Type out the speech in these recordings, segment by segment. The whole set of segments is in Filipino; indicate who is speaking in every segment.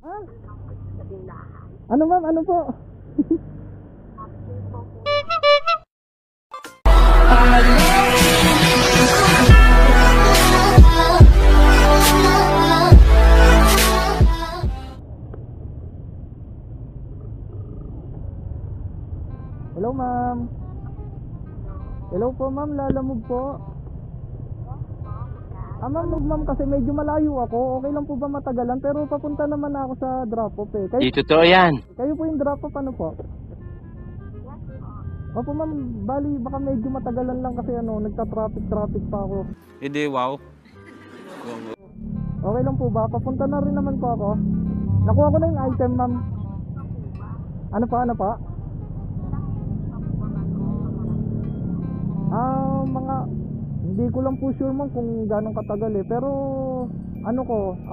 Speaker 1: Ah? Ano ma'am? Ano po? Hello ma'am. Hello po ma'am, lalamog po. Ma'am, kasi medyo malayo ako. Okay lang po ba matagalan? Pero papunta naman ako sa drop-off eh.
Speaker 2: Di totoo yan.
Speaker 1: Kayo po yung drop-off, ano po? Opo ma'am, bali baka medyo matagalan lang kasi nagta-traffic pa ako.
Speaker 2: Hindi, wow.
Speaker 1: Okay lang po ba? Papunta na rin naman po ako. Nakuha ko na yung item ma'am. Ano pa? Hindi ko lang po sure ma'am kung gano'ng katagal eh. Pero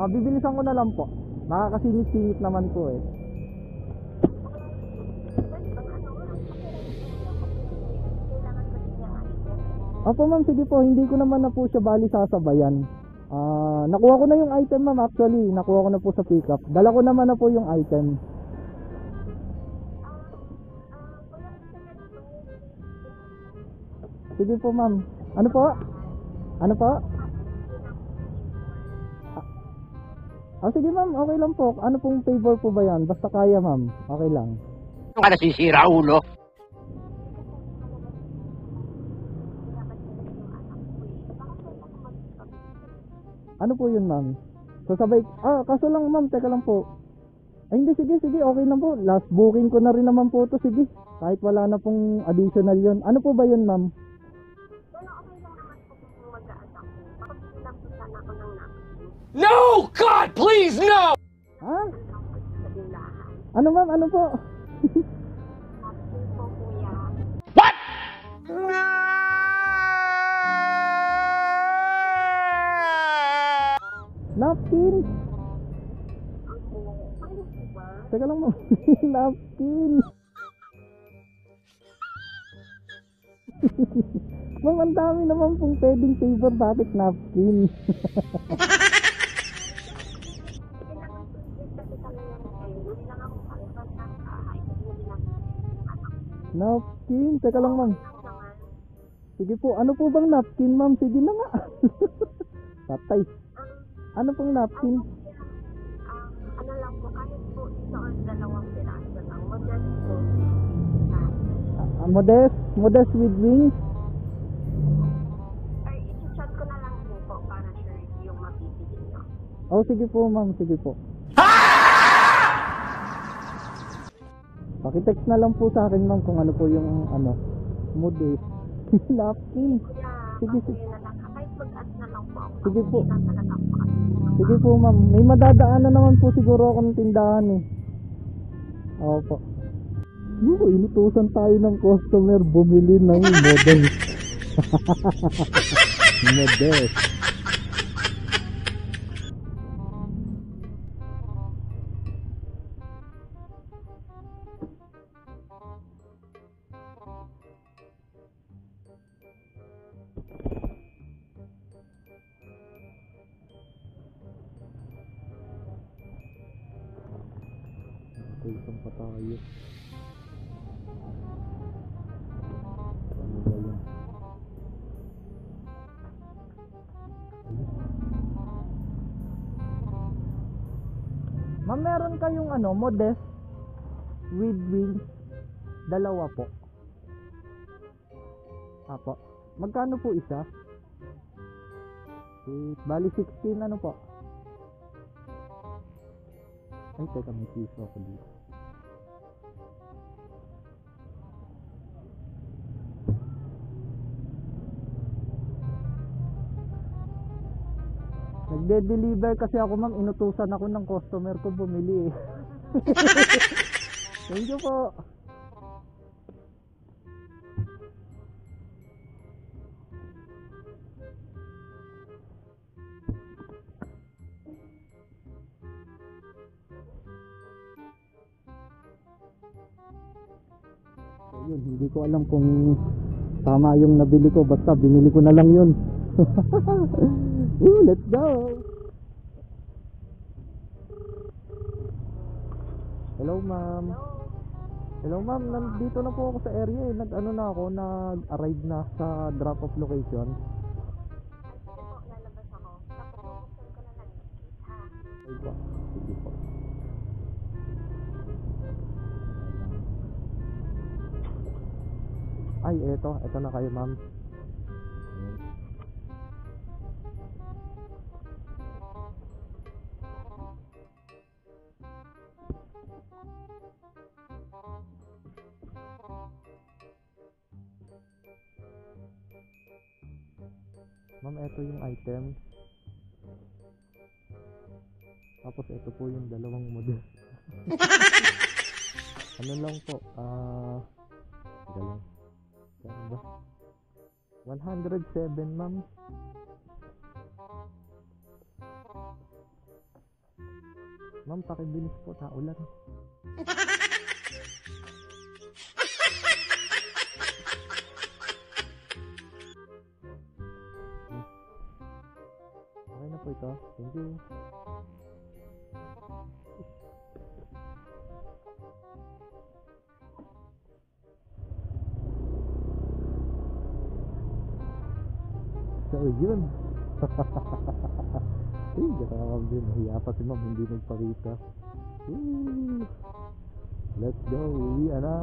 Speaker 1: bibilisan ko na lang po. Nakakasingit-singit naman po eh. Opo ma'am, sige po, hindi ko naman na po siya bali sasabayan. Nakuha ko na yung item ma'am, actually. Nakuha ko na po sa pickup. Dala ko naman na po yung item. Sige po ma'am. Ano po? Sige ma'am, okay lang po. Ano pong favor po ba yan? Basta kaya ma'am, okay lang.
Speaker 2: Ano ka nasisira, ulo?
Speaker 1: Ano po yun ma'am? Sasabay, kaso lang ma'am, teka lang po. Ay hindi, sige, okay lang po. Last booking ko na rin naman po to, sige. Kahit wala na pong additional yun. Ano po ba yun ma'am?
Speaker 2: No! God, please, no!
Speaker 1: Ha? Ano ma'am, ano po?
Speaker 2: What?
Speaker 1: Napkin? Teka lang ma'am. Napkin. Ma'am, ang dami naman pong pwedeng favor. Bakit napkin? Napkin? Teka lang ma'am. Sige po, ano po bang napkin ma'am? Sige na nga. Patay. Ano pong napkin?
Speaker 3: Ano lang po, kahit po isa or dalawang piraso lang. Modest po.
Speaker 1: Modest with wings?
Speaker 3: Or i-chat ko na lang po para sure yung mapipili nyo.
Speaker 1: Oh, sige po ma'am, sige po. Pakitext na lang po sa akin ma'am kung ano po yung modest. Napkin. Sige.
Speaker 3: Na lang. Kahit mag-add na lang po ako.
Speaker 1: Sige po.
Speaker 3: Talagang po.
Speaker 1: Sige po ma'am, may madadaanan naman po siguro akong tindahan eh. Opo. Inutusan tayo ng customer bumili ng modest. Modest. Isang pa tayo. Ano ba yun? Ma'am, meron kayong modest with wings? Dalawa po. Apo. Magkano po isa? Bali 16 ano po? Ay, teka, may piso ako dito. Nagde-deliver kasi ako ma'am, inutusan ako ng customer ko bumili eh. Thank you po. Yun, hindi ko alam kung tama yung nabili ko, basta binili ko na lang yun. Let's go. Hello, ma'am.
Speaker 3: Hello?
Speaker 1: Hello, ma'am. Nandito na po ako sa area eh. Nag-ano na ako, nag-arrive na sa drop-off location.
Speaker 3: Ay, sige po, lalabas ako. Tapos bubuksan ko na lang yung gate, ha?
Speaker 1: Ay po. Sige po. Ay, eto. Eto na kayo, ma'am. Ayan. Ma'am, eto yung item. Tapos ito po yung dalawang model. Ano lang po, galing. Kano ba? 107, ma'am. Ma'am, pakibilis po, naulan. Okay na po ito. Thank you. So yun. Grabe, nahiya pa si ma'am, hindi nagpakita. Woo! Let's go, uwi na.